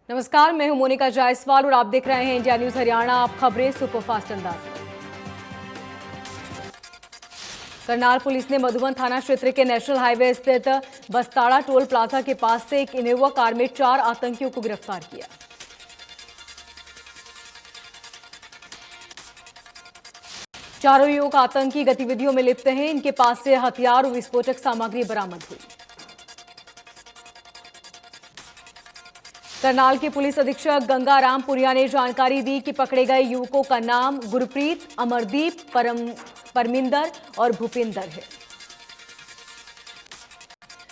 नमस्कार, मैं हूं मोनिका जायसवाल और आप देख रहे हैं इंडिया न्यूज हरियाणा। आप खबरें सुपरफास्ट अंदाज में। करनाल पुलिस ने मधुबन थाना क्षेत्र के नेशनल हाईवे स्थित बस्ताड़ा टोल प्लाजा के पास से एक इनोवा कार में 4 आतंकियों को गिरफ्तार किया। चारों युवक आतंकी गतिविधियों में लिप्त हैं। इनके पास से हथियार और विस्फोटक सामग्री बरामद हुई। करनाल के पुलिस अधीक्षक गंगाराम पुरिया ने जानकारी दी कि पकड़े गए युवकों का नाम गुरप्रीत, अमरदीप, परमिंदर और भूपिंदर है।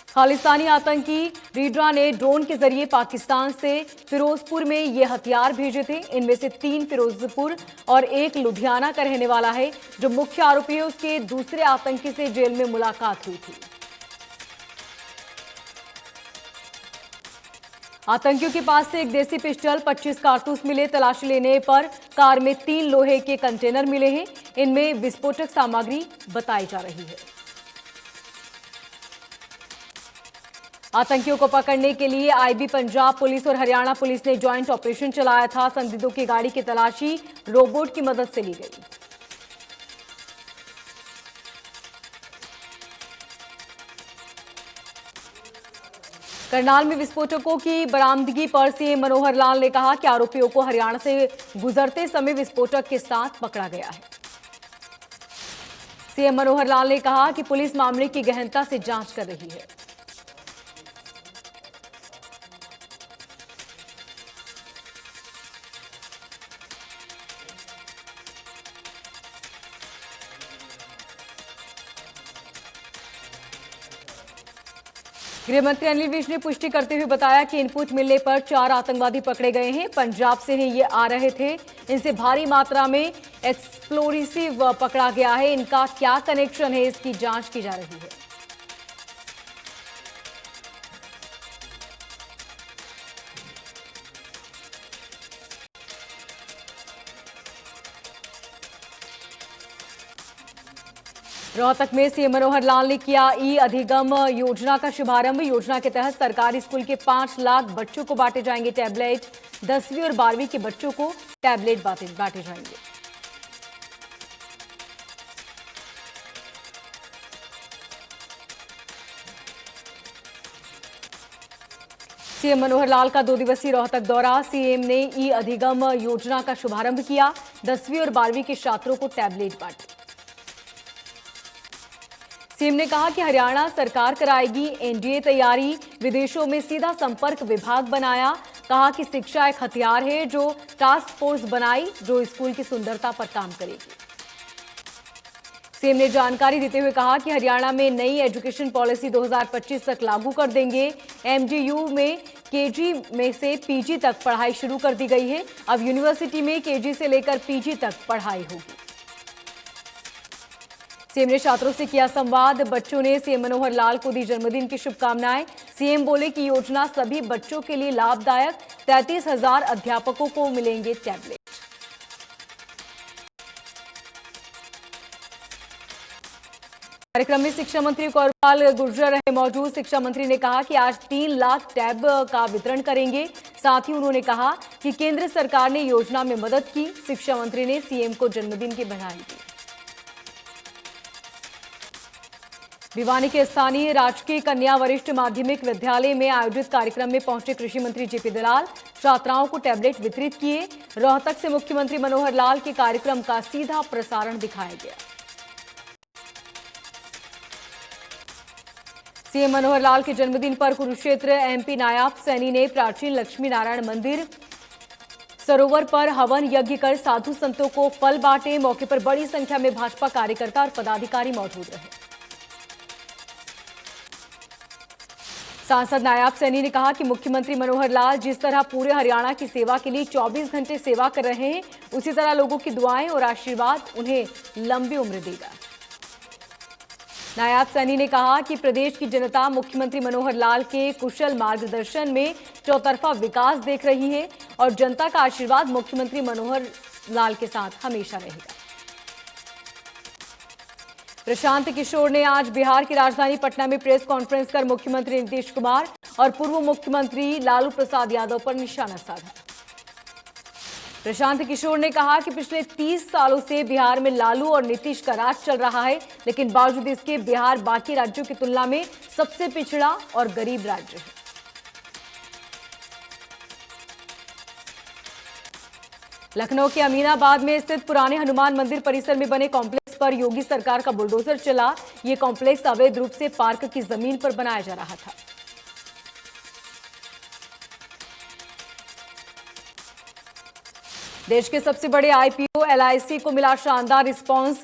खालिस्तानी आतंकी रीडरा ने ड्रोन के जरिए पाकिस्तान से फिरोजपुर में ये हथियार भेजे थे। इनमें से 3 फिरोजपुर और 1 लुधियाना का रहने वाला है। जो मुख्य आरोपी है उसके दूसरे आतंकी से जेल में मुलाकात हुई थी। आतंकियों के पास से एक देसी पिस्टल, 25 कारतूस मिले। तलाशी लेने पर कार में 3 लोहे के कंटेनर मिले हैं। इनमें विस्फोटक सामग्री बताई जा रही है। आतंकियों को पकड़ने के लिए आईबी पंजाब पुलिस और हरियाणा पुलिस ने ज्वाइंट ऑपरेशन चलाया था। संदिग्धों की गाड़ी की तलाशी रोबोट की मदद से ली गई। करनाल में विस्फोटकों की बरामदगी पर सीएम मनोहर लाल ने कहा कि आरोपियों को हरियाणा से गुजरते समय विस्फोटक के साथ पकड़ा गया है। सीएम मनोहर लाल ने कहा कि पुलिस मामले की गहनता से जांच कर रही है। गृहमंत्री अनिल विज ने पुष्टि करते हुए बताया कि इनपुट मिलने पर 4 आतंकवादी पकड़े गए हैं। पंजाब से ही ये आ रहे थे। इनसे भारी मात्रा में एक्सप्लोसिव पकड़ा गया है। इनका क्या कनेक्शन है, इसकी जांच की जा रही है। रोहतक में सीएम मनोहर लाल ने किया ई अधिगम योजना का शुभारंभ। योजना के तहत सरकारी स्कूल के 5 लाख बच्चों को बांटे जाएंगे टैबलेट। 10वीं और 12वीं के बच्चों को टैबलेट बांटे जाएंगे। सीएम मनोहर लाल का 2 दिवसीय रोहतक दौरा। सीएम ने ई अधिगम योजना का शुभारंभ किया। 10वीं और 12वीं के छात्रों को टैबलेट बांटे। सीएम ने कहा कि हरियाणा सरकार कराएगी एनडीए तैयारी। विदेशों में सीधा संपर्क विभाग बनाया। कहा कि शिक्षा एक हथियार है जो टास्क फोर्स बनाई, जो स्कूल की सुंदरता पर काम करेगी। सीएम ने जानकारी देते हुए कहा कि हरियाणा में नई एजुकेशन पॉलिसी 2025 तक लागू कर देंगे। एमडीयू में केजी में से पीजी तक पढ़ाई शुरू कर दी गई है। अब यूनिवर्सिटी में केजी से लेकर पीजी तक पढ़ाई होगी। सीएम ने छात्रों से किया संवाद। बच्चों ने सीएम मनोहर लाल को दी जन्मदिन की शुभकामनाएं। सीएम बोले कि योजना सभी बच्चों के लिए लाभदायक। 33,000 अध्यापकों को मिलेंगे टैबलेट। कार्यक्रम में शिक्षा मंत्री कौरपाल गुर्जर रहे मौजूद। शिक्षा मंत्री ने कहा कि आज 3 लाख टैब का वितरण करेंगे। साथ ही उन्होंने कहा कि केंद्र सरकार ने योजना में मदद की। शिक्षा मंत्री ने सीएम को जन्मदिन की बधाई दी। भिवानी के स्थानीय राजकीय कन्या वरिष्ठ माध्यमिक विद्यालय में आयोजित कार्यक्रम में पहुंचे कृषि मंत्री जेपी दलाल। छात्राओं को टैबलेट वितरित किए। रोहतक से मुख्यमंत्री मनोहर लाल के कार्यक्रम का सीधा प्रसारण दिखाया गया। सीएम मनोहर लाल के जन्मदिन पर कुरुक्षेत्र एमपी नायब सैनी ने प्राचीन लक्ष्मी नारायण मंदिर सरोवर पर हवन यज्ञ कर साधु संतों को फल बांटे। मौके पर बड़ी संख्या में भाजपा कार्यकर्ता और पदाधिकारी मौजूद रहे। सांसद नायब सैनी ने कहा कि मुख्यमंत्री मनोहर लाल जिस तरह पूरे हरियाणा की सेवा के लिए 24 घंटे सेवा कर रहे हैं, उसी तरह लोगों की दुआएं और आशीर्वाद उन्हें लंबी उम्र देगा। नायब सैनी ने कहा कि प्रदेश की जनता मुख्यमंत्री मनोहर लाल के कुशल मार्गदर्शन में चौतरफा विकास देख रही है और जनता का आशीर्वाद मुख्यमंत्री मनोहर लाल के साथ हमेशा रहेगा। प्रशांत किशोर ने आज बिहार की राजधानी पटना में प्रेस कॉन्फ्रेंस कर मुख्यमंत्री नीतीश कुमार और पूर्व मुख्यमंत्री लालू प्रसाद यादव पर निशाना साधा। प्रशांत किशोर ने कहा कि पिछले 30 सालों से बिहार में लालू और नीतीश का राज चल रहा है, लेकिन बावजूद इसके बिहार बाकी राज्यों की तुलना में सबसे पिछड़ा और गरीब राज्य है। लखनऊ के अमीनाबाद में स्थित पुराने हनुमान मंदिर परिसर में बने कॉम्प्लेक्स पर योगी सरकार का बुलडोजर चला। ये कॉम्प्लेक्स अवैध रूप से पार्क की जमीन पर बनाया जा रहा था। देश के सबसे बड़े आईपीओ एलआईसी को मिला शानदार रिस्पांस।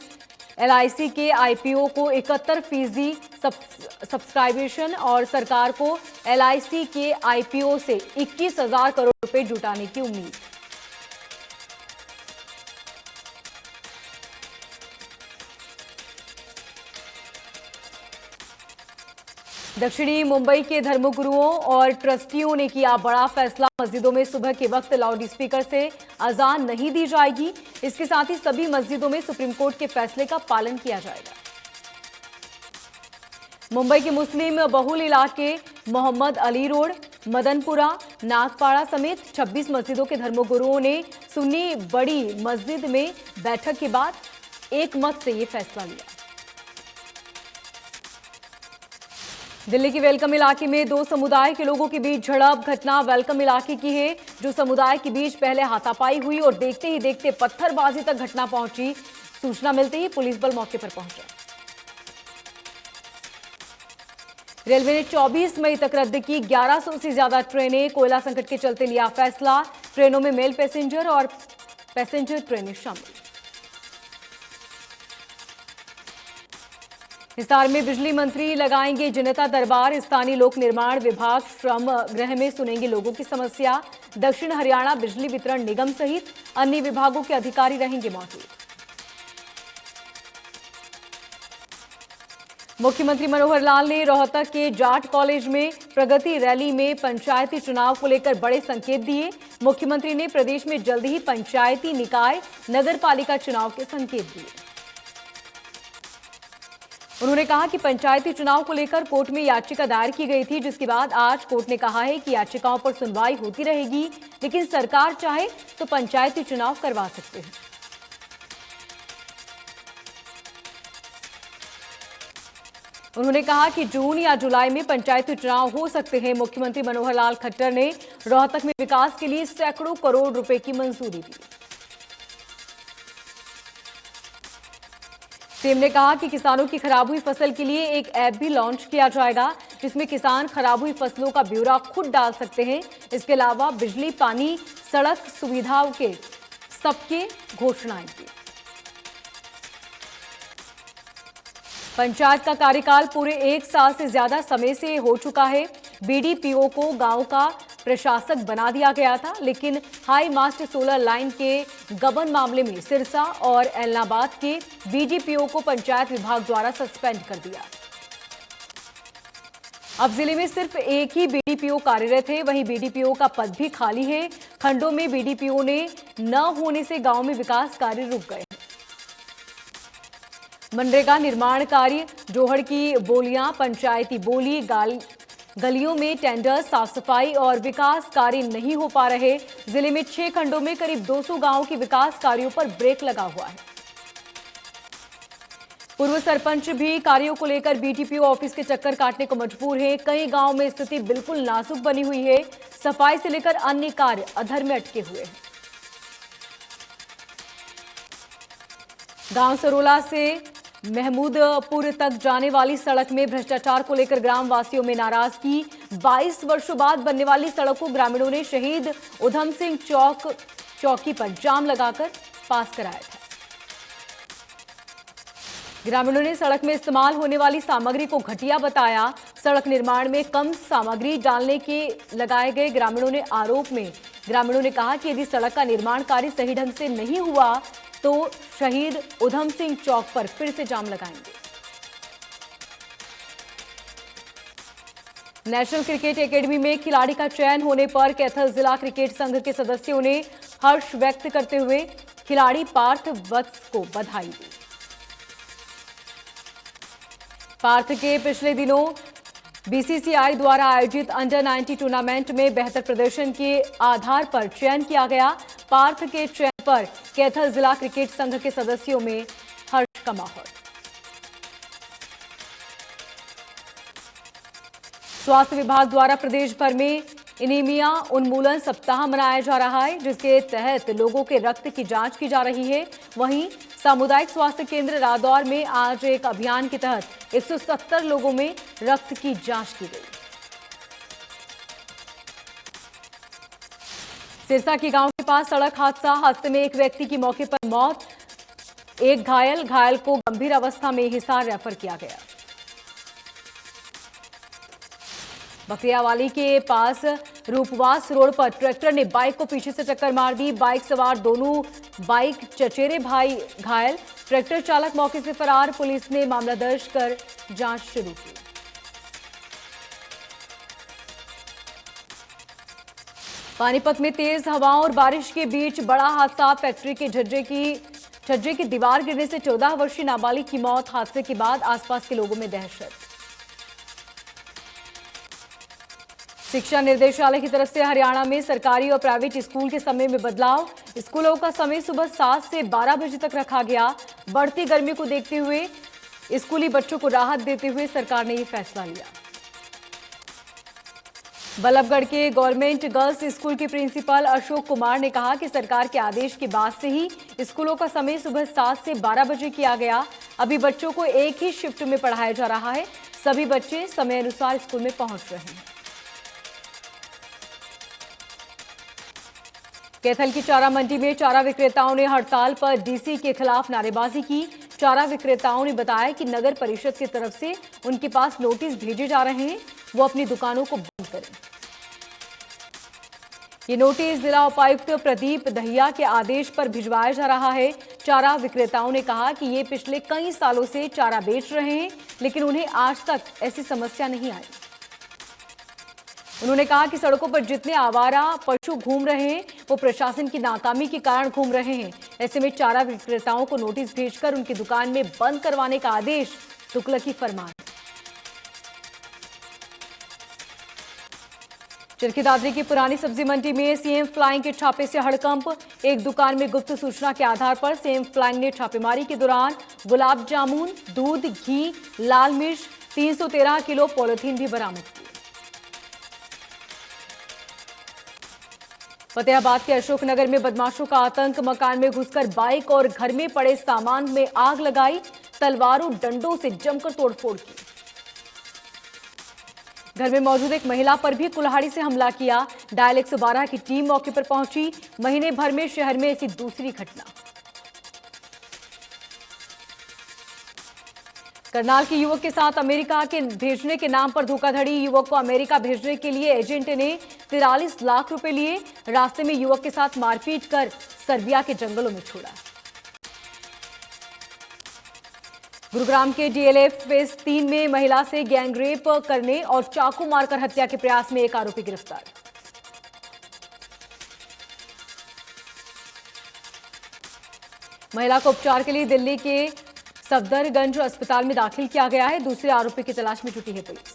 एलआईसी के आईपीओ को 71% सब्सक्राइबेशन और सरकार को एलआईसी के आईपीओ से 21,000 करोड़ रुपए जुटाने की उम्मीद। दक्षिणी मुंबई के धर्मगुरुओं और ट्रस्टियों ने किया बड़ा फैसला। मस्जिदों में सुबह के वक्त लाउड स्पीकर से अजान नहीं दी जाएगी। इसके साथ ही सभी मस्जिदों में सुप्रीम कोर्ट के फैसले का पालन किया जाएगा। मुंबई के मुस्लिम बहुल इलाके मोहम्मद अली रोड, मदनपुरा, नागपाड़ा समेत 26 मस्जिदों के धर्मगुरुओं ने सुन्नी बड़ी मस्जिद में बैठक के बाद एक मत से यह फैसला लिया। दिल्ली के वेलकम इलाके में दो समुदाय के लोगों के बीच झड़प। घटना वेलकम इलाके की है, जो समुदाय के बीच पहले हाथापाई हुई और देखते ही देखते पत्थरबाजी तक घटना पहुंची। सूचना मिलते ही पुलिस बल मौके पर पहुंचा। रेलवे ने 24 मई तक रद्द की 1100 से ज्यादा ट्रेनें। कोयला संकट के चलते लिया फैसला। ट्रेनों में मेल पैसेंजर और पैसेंजर ट्रेनें शामिल। हिसार में बिजली मंत्री लगाएंगे जनता दरबार। स्थानीय लोक निर्माण विभाग श्रम गृह में सुनेंगे लोगों की समस्या। दक्षिण हरियाणा बिजली वितरण निगम सहित अन्य विभागों के अधिकारी रहेंगे मौजूद। मुख्यमंत्री मनोहर लाल ने रोहतक के जाट कॉलेज में प्रगति रैली में पंचायती चुनाव को लेकर बड़े संकेत दिए। मुख्यमंत्री ने प्रदेश में जल्द ही पंचायती निकाय नगरपालिका चुनाव के संकेत दिए। उन्होंने कहा कि पंचायती चुनाव को लेकर कोर्ट में याचिका दायर की गई थी, जिसके बाद आज कोर्ट ने कहा है कि याचिकाओं पर सुनवाई होती रहेगी, लेकिन सरकार चाहे तो पंचायती चुनाव करवा सकते हैं। उन्होंने कहा कि जून या जुलाई में पंचायती चुनाव हो सकते हैं। मुख्यमंत्री मनोहर लाल खट्टर ने रोहतक में विकास के लिए सैकड़ों करोड़ रुपए की मंजूरी दी। सीएम ने कहा कि किसानों की खराब हुई फसल के लिए एक ऐप भी लॉन्च किया जाएगा, जिसमें किसान खराब हुई फसलों का ब्यौरा खुद डाल सकते हैं। इसके अलावा बिजली, पानी, सड़क सुविधाओं के सबके घोषणाएं की। पंचायत का कार्यकाल पूरे 1 साल से ज्यादा समय से हो चुका है। बीडीपीओ को गांव का प्रशासक बना दिया गया था, लेकिन हाई मास्ट सोलर लाइन के गबन मामले में सिरसा और एलनाबाद के बीडीपीओ को पंचायत विभाग द्वारा सस्पेंड कर दिया। अब जिले में सिर्फ एक ही बीडीपीओ कार्यरत है, वहीं बीडीपीओ का पद भी खाली है। खंडों में बीडीपीओ ने न होने से गांव में विकास कार्य रुक गए। मनरेगा निर्माण कार्य, जोहड़ की बोलियां, पंचायती बोली, गलियों में टेंडर, साफ सफाई और विकास कार्य नहीं हो पा रहे। जिले में 6 खंडों में करीब 200 गांवों के विकास कार्यों पर ब्रेक लगा हुआ है। पूर्व सरपंच भी कार्यों को लेकर बीडीपीओ ऑफिस के चक्कर काटने को मजबूर हैं। कई गांवों में स्थिति बिल्कुल नाजुक बनी हुई है। सफाई से लेकर अन्य कार्य अधर में अटके हुए हैं। गांव सरोला से महमूदपुर तक जाने वाली सड़क में भ्रष्टाचार को लेकर ग्राम वासियों में नाराजगी। 22 वर्षों बाद बनने वाली सड़क को ग्रामीणों ने शहीद उधम सिंह चौकी पर जाम लगाकर पास कराया था। ग्रामीणों ने सड़क में इस्तेमाल होने वाली सामग्री को घटिया बताया। सड़क निर्माण में कम सामग्री डालने के लगाए गए ग्रामीणों ने आरोप में ग्रामीणों ने कहा कि यदि सड़क का निर्माण कार्य सही ढंग से नहीं हुआ तो शहीद उधम सिंह चौक पर फिर से जाम लगाएंगे। नेशनल क्रिकेट एकेडमी में खिलाड़ी का चयन होने पर कैथल जिला क्रिकेट संघ के सदस्यों ने हर्ष व्यक्त करते हुए खिलाड़ी पार्थ वत्स को बधाई दी। पार्थ के पिछले दिनों बीसीसीआई द्वारा आयोजित अंडर 90 टूर्नामेंट में बेहतर प्रदर्शन के आधार पर चयन किया गया। पार्थ के चयन पर कैथल जिला क्रिकेट संघ के सदस्यों में हर्ष का माहौल। स्वास्थ्य विभाग द्वारा प्रदेश भर में एनीमिया उन्मूलन सप्ताह मनाया जा रहा है, जिसके तहत लोगों के रक्त की जांच की जा रही है। वहीं सामुदायिक स्वास्थ्य केंद्र रादौर में आज एक अभियान के तहत 170 लोगों में रक्त की जांच की गई। सिरसा के गांव के पास सड़क हादसे में एक व्यक्ति की मौके पर मौत, एक घायल को गंभीर अवस्था में हिसार रेफर किया गया। बकरियावाली के पास रूपवास रोड पर ट्रैक्टर ने बाइक को पीछे से टक्कर मार दी। बाइक सवार दोनों बाइक चचेरे भाई घायल, ट्रैक्टर चालक मौके से फरार। पुलिस ने मामला दर्ज कर जांच शुरू की। पानीपत में तेज हवाओं और बारिश के बीच बड़ा हादसा। फैक्ट्री के छज्जे की दीवार गिरने से 14 वर्षीय नाबालिग की मौत। हादसे के बाद आसपास के लोगों में दहशत। शिक्षा निर्देशालय की तरफ से हरियाणा में सरकारी और प्राइवेट स्कूल के समय में बदलाव। स्कूलों का समय सुबह 7 से 12 बजे तक रखा गया। बढ़ती गर्मी को देखते हुए स्कूली बच्चों को राहत देते हुए सरकार ने यह फैसला लिया। बल्लभगढ़ के गवर्नमेंट गर्ल्स स्कूल के प्रिंसिपल अशोक कुमार ने कहा कि सरकार के आदेश के बाद से ही स्कूलों का समय सुबह 7 से 12 बजे किया गया। अभी बच्चों को एक ही शिफ्ट में पढ़ाया जा रहा है। सभी बच्चे समय अनुसार स्कूल में पहुंच रहे हैं। कैथल की चारा मंडी में चारा विक्रेताओं ने हड़ताल पर डीसी के खिलाफ नारेबाजी की। चारा विक्रेताओं ने बताया कि नगर परिषद की तरफ से उनके पास नोटिस भेजे जा रहे हैं, वो अपनी दुकानों को बंद करें। ये नोटिस जिला उपायुक्त प्रदीप दहिया के आदेश पर भिजवाया जा रहा है। चारा विक्रेताओं ने कहा कि ये पिछले कई सालों से चारा बेच रहे हैं, लेकिन उन्हें आज तक ऐसी समस्या नहीं आई। उन्होंने कहा कि सड़कों पर जितने आवारा पशु घूम रहे हैं वो प्रशासन की नाकामी के कारण घूम रहे हैं। ऐसे में चारा विक्रेताओं को नोटिस भेजकर उनकी दुकान में बंद करवाने का आदेश तुगलकी फरमान। चरखी दादरी की पुरानी सब्जी मंडी में सीएम फ्लाइंग के छापे से हड़कंप। एक दुकान में गुप्त सूचना के आधार पर सीएम फ्लाइंग ने छापेमारी के दौरान गुलाब जामुन, दूध, घी, लाल मिर्च, 313 किलो पॉलिथीन भी बरामद की। फतेहाबाद के अशोकनगर में बदमाशों का आतंक। मकान में घुसकर बाइक और घर में पड़े सामान में आग लगाई। तलवारों डंडों से जमकर तोड़फोड़ की। घर में मौजूद एक महिला पर भी कुल्हाड़ी से हमला किया। डायल 112 की टीम मौके पर पहुंची। महीने भर में शहर में ऐसी दूसरी घटना। करनाल के युवक के साथ अमेरिका के भेजने के नाम पर धोखाधड़ी। युवक को अमेरिका भेजने के लिए एजेंट ने 43 लाख रुपए लिए। रास्ते में युवक के साथ मारपीट कर सर्बिया के जंगलों में छोड़ा। गुरुग्राम के डीएलएफ फेज 3 में महिला से गैंगरेप करने और चाकू मारकर हत्या के प्रयास में एक आरोपी गिरफ्तार। महिला को उपचार के लिए दिल्ली के सफदरगंज अस्पताल में दाखिल किया गया है। दूसरे आरोपी की तलाश में जुटी है पुलिस।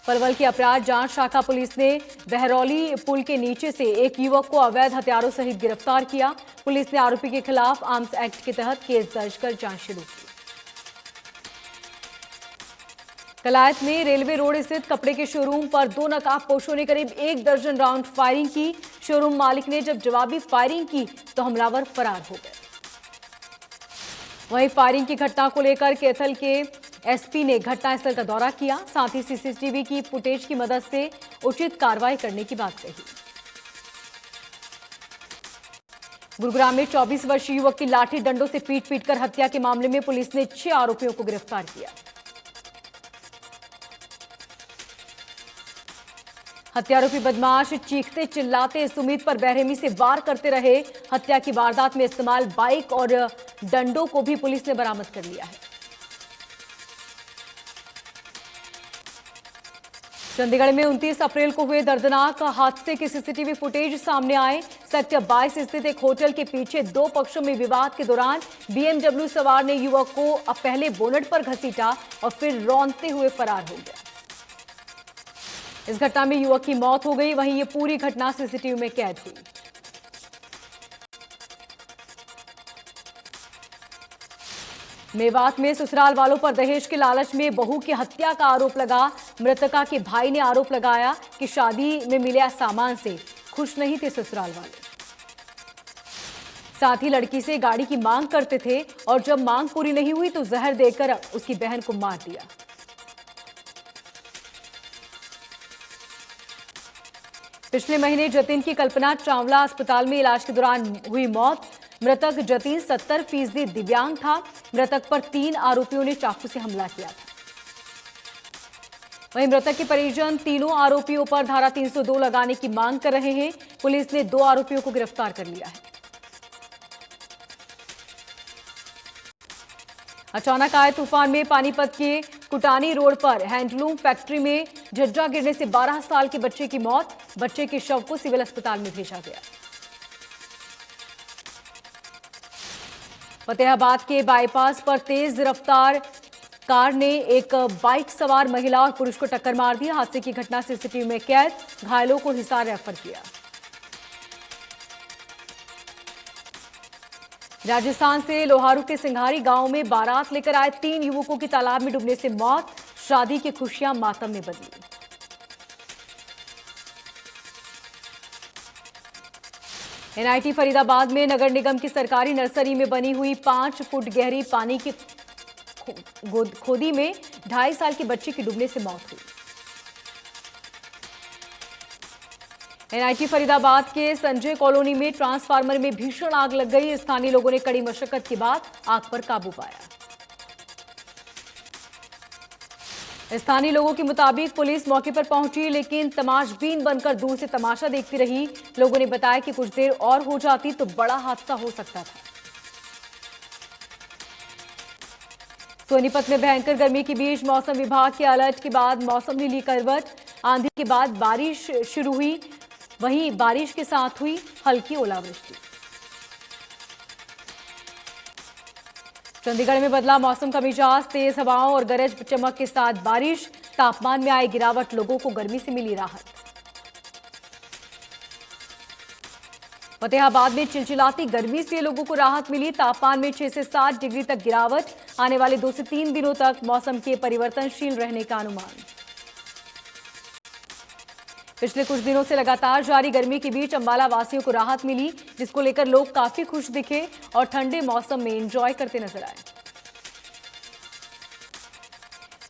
पलवल की अपराध जांच शाखा पुलिस ने बहरौली पुल के नीचे से एक युवक को अवैध हथियारों सहित गिरफ्तार किया। पुलिस ने आरोपी के खिलाफ आर्म्स एक्ट के तहत केस दर्ज कर जांच शुरू की। कलायत में रेलवे रोड स्थित कपड़े के शोरूम पर 2 नकाबपोशों ने करीब 1 दर्जन राउंड फायरिंग की। शोरूम मालिक ने जब जवाबी फायरिंग की तो हमलावर फरार हो गए। वहीं फायरिंग की घटना को लेकर कैथल के एसपी ने घटनास्थल का दौरा किया। साथ ही सीसीटीवी की फुटेज की मदद से उचित कार्रवाई करने की बात कही। गुरुग्राम में 24 वर्षीय युवक की लाठी डंडों से पीट कर हत्या के मामले में पुलिस ने 6 आरोपियों को गिरफ्तार किया। हत्यारोपी बदमाश चीखते चिल्लाते सुमित पर बेरहमी से वार करते रहे। हत्या की वारदात में इस्तेमाल बाइक और डंडों को भी पुलिस ने बरामद कर लिया है। चंडीगढ़ में 29 अप्रैल को हुए दर्दनाक हादसे के सीसीटीवी फुटेज सामने आए। सेक्टर 22 स्थित एक होटल के पीछे दो पक्षों में विवाद के दौरान BMW सवार ने युवक को अब पहले बोनट पर घसीटा और फिर रौंदते हुए फरार हो गया। इस घटना में युवक की मौत हो गई। वहीं ये पूरी घटना सीसीटीवी में कैद हुई। मेवात में ससुराल वालों पर दहेज के लालच में बहू की हत्या का आरोप लगा। मृतका के भाई ने आरोप लगाया कि शादी में मिले सामान से खुश नहीं थे ससुराल वाले। साथ ही लड़की से गाड़ी की मांग करते थे और जब मांग पूरी नहीं हुई तो जहर देकर उसकी बहन को मार दिया। पिछले महीने जतिन की कल्पना चावला अस्पताल में इलाज के दौरान हुई मौत। मृतक जतिन 70% दिव्यांग था। मृतक पर 3 आरोपियों ने चाकू से हमला किया था। वहीं मृतक के परिजन तीनों आरोपियों पर धारा 302 लगाने की मांग कर रहे हैं। पुलिस ने 2 आरोपियों को गिरफ्तार कर लिया है। अचानक आए तूफान में पानीपत के कुटानी रोड पर हैंडलूम फैक्ट्री में झज्जा गिरने से 12 साल के बच्चे की मौत। बच्चे के शव को सिविल अस्पताल में भेजा गया। फतेहाबाद के बाईपास पर तेज रफ्तार कार ने एक बाइक सवार महिला और पुरुष को टक्कर मार दी। हादसे की घटना सीसीटीवी में कैद। घायलों को हिसार रेफर किया। राजस्थान से लोहारू के सिंघारी गांव में बारात लेकर आए 3 युवकों की तालाब में डूबने से मौत। शादी की खुशियां मातम में बदली। NIT फरीदाबाद में नगर निगम की सरकारी नर्सरी में बनी हुई 5 फुट गहरी पानी की खोदी में 2.5 साल की बच्ची की डूबने से मौत हुई। NIT फरीदाबाद के संजय कॉलोनी में ट्रांसफार्मर में भीषण आग लग गई। स्थानीय लोगों ने कड़ी मशक्कत के बाद आग पर काबू पाया। स्थानीय लोगों के मुताबिक पुलिस मौके पर पहुंची, लेकिन तमाशबीन बनकर दूर से तमाशा देखती रही। लोगों ने बताया कि कुछ देर और हो जाती तो बड़ा हादसा हो सकता था। सोनीपत में भयंकर गर्मी के बीच मौसम विभाग के अलर्ट के बाद मौसम ने ली करवट। आंधी के बाद बारिश शुरू हुई। वहीं बारिश के साथ हुई हल्की ओलावृष्टि। चंडीगढ़ में बदला मौसम का मिजाज। तेज हवाओं और गरज चमक के साथ बारिश। तापमान में आई गिरावट। लोगों को गर्मी से मिली राहत। फतेहाबाद में चिलचिलाती गर्मी से लोगों को राहत मिली। तापमान में 6 से 7 डिग्री तक गिरावट। आने वाले 2 से 3 दिनों तक मौसम के परिवर्तनशील रहने का अनुमान। पिछले कुछ दिनों से लगातार जारी गर्मी के बीच अंबाला वासियों को राहत मिली, जिसको लेकर लोग काफी खुश दिखे और ठंडे मौसम में एंजॉय करते नजर आए।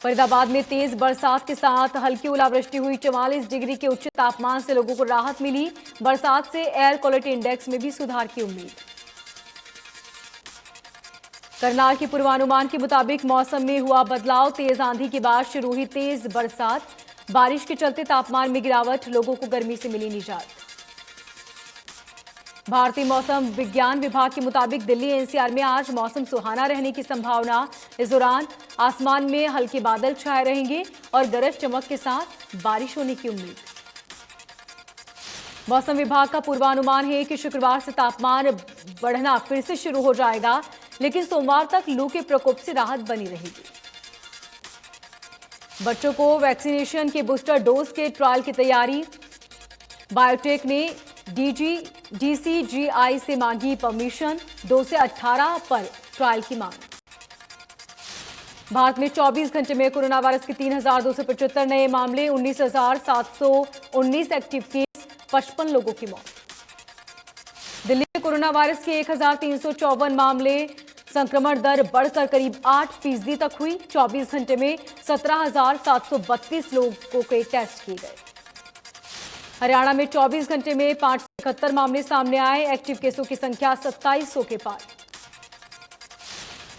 फरीदाबाद में तेज बरसात के साथ हल्की ओलावृष्टि हुई। 44 डिग्री के उच्च तापमान से लोगों को राहत मिली। बरसात से एयर क्वालिटी इंडेक्स में भी सुधार की उम्मीद। करनाल के पूर्वानुमान के मुताबिक मौसम में हुआ बदलाव। तेज आंधी के बाद शुरू हुई तेज बरसात। बारिश के चलते तापमान में गिरावट। लोगों को गर्मी से मिली निजात। भारतीय मौसम विज्ञान विभाग के मुताबिक दिल्ली एनसीआर में आज मौसम सुहाना रहने की संभावना। इस दौरान आसमान में हल्के बादल छाए रहेंगे और गरज चमक के साथ बारिश होने की उम्मीद। मौसम विभाग का पूर्वानुमान है कि शुक्रवार से तापमान बढ़ना फिर से शुरू हो जाएगा, लेकिन सोमवार तक लू के प्रकोप से राहत बनी रहेगी। बच्चों को वैक्सीनेशन के बूस्टर डोज के ट्रायल की तैयारी। बायोटेक ने DCGI से मांगी परमिशन। 2 से 18 पर ट्रायल की मांग। भारत में 24 घंटे में कोरोना वायरस के 3,275 नए मामले, 19,719 एक्टिव केस, 55 लोगों की मौत। दिल्ली में कोरोना वायरस के 1,354 मामले। संक्रमण दर बढ़कर करीब 8% तक हुई। 24 घंटे में 17,732 लोगों के टेस्ट किए गए। हरियाणा में 24 घंटे में 571 मामले सामने आए। एक्टिव केसों की संख्या 2700 के पार।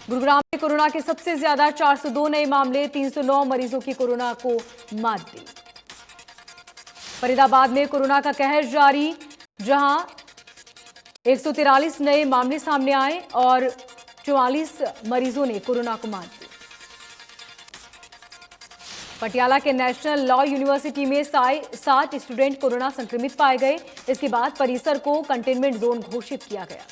गुरुग्राम में कोरोना के सबसे ज्यादा 402 नए मामले। 309 मरीजों की कोरोना को मात दी। फरीदाबाद में कोरोना का कहर जारी, जहां 143 नए मामले सामने आए और 44 मरीजों ने कोरोना को मात दी। पटियाला के नेशनल लॉ यूनिवर्सिटी में 7 स्टूडेंट कोरोना संक्रमित पाए गए। इसके बाद परिसर को कंटेनमेंट जोन घोषित किया गया।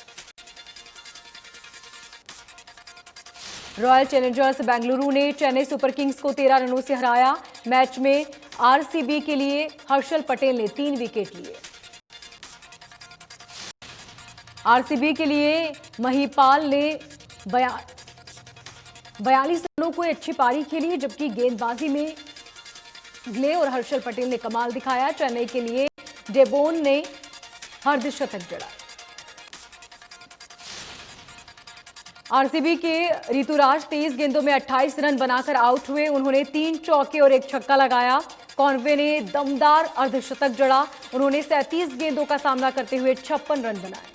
रॉयल चैलेंजर्स बेंगलुरु ने चेन्नई सुपर किंग्स को 13 रनों से हराया। मैच में आरसीबी के लिए हर्षल पटेल ने 3 विकेट लिए। आरसीबी के लिए महिपाल ने 42 रनों को अच्छी पारी खेली, जबकि गेंदबाजी में ग्ले और हर्षल पटेल ने कमाल दिखाया। चेन्नई के लिए डेबोन ने अर्धशतक जड़ा। आरसीबी के ऋतुराज 23 गेंदों में 28 रन बनाकर आउट हुए। उन्होंने 3 चौके और 1 छक्का लगाया। कॉनवे ने दमदार अर्धशतक जड़ा। उन्होंने 37 गेंदों का सामना करते हुए 56 रन बनाए।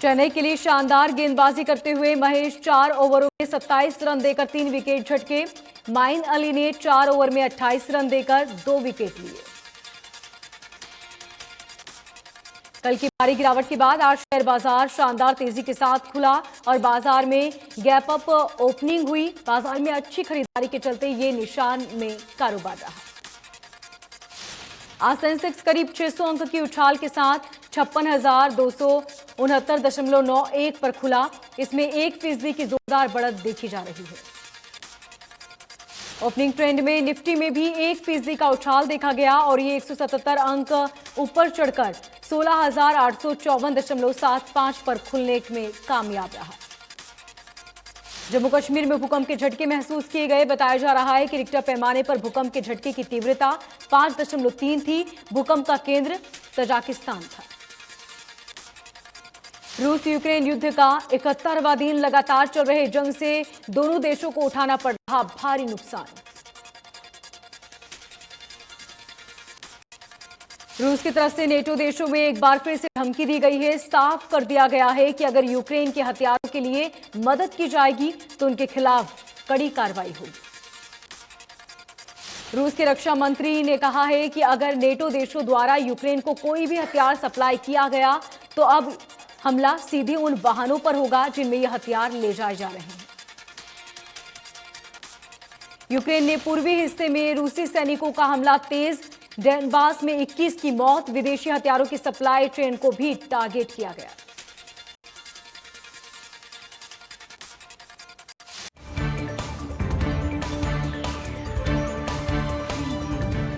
चेन्नई के लिए शानदार गेंदबाजी करते हुए महेश 4 ओवरों में 27 रन देकर 3 विकेट झटके। माइन अली ने 4 ओवर में 28 रन देकर 2 विकेट लिए। कल की भारी गिरावट के बाद आज शेयर बाजार शानदार तेजी के साथ खुला और बाजार में गैप अप ओपनिंग हुई। बाजार में अच्छी खरीदारी के चलते ये निशान में कारोबार रहा। आज सेंसेक्स करीब 600 अंक की उछाल के साथ 56,269.91 पर खुला। इसमें 1% की जोरदार बढ़त देखी जा रही है। ओपनिंग ट्रेंड में निफ्टी में भी 1% का उछाल देखा गया और ये 177 अंक ऊपर चढ़कर 16,854.75 पर खुलने में कामयाब रहा। जम्मू कश्मीर में भूकंप के झटके महसूस किए गए। बताया जा रहा है कि रिक्टर पैमाने पर भूकंप के झटके की तीव्रता 5.3 थी। भूकंप का केंद्र तजाकिस्तान था। रूस यूक्रेन युद्ध का 71वां दिन लगातार चल रहे जंग से दोनों देशों को उठाना पड़ रहा भारी नुकसान। रूस की तरफ से नेटो देशों में एक बार फिर से धमकी दी गई है। साफ कर दिया गया है कि अगर यूक्रेन के हथियारों के लिए मदद की जाएगी तो उनके खिलाफ कड़ी कार्रवाई होगी। रूस के रक्षा मंत्री ने कहा है कि अगर नेटो देशों द्वारा यूक्रेन को कोई भी हथियार सप्लाई किया गया तो अब हमला सीधे उन वाहनों पर होगा जिनमें ये हथियार ले जाए जा रहे हैं। यूक्रेन ने पूर्वी हिस्से में रूसी सैनिकों का हमला तेज। डोनबास में 21 की मौत। विदेशी हथियारों की सप्लाई ट्रेन को भी टारगेट किया गया।